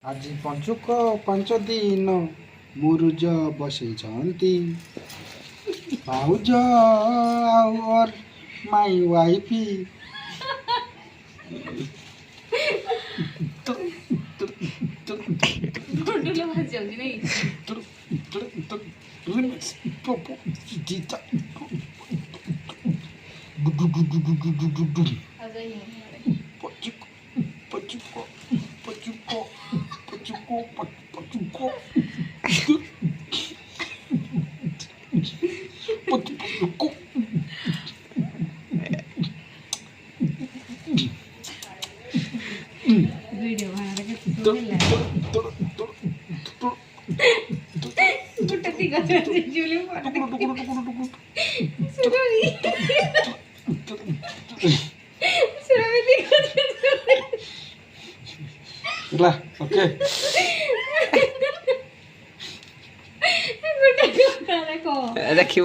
आज पंचुक 5 दिन मुरुज बसैछन्ति भाउज और माई वाइफी वीडियो बनाने के गुट्टी का जुली lah oke देखिए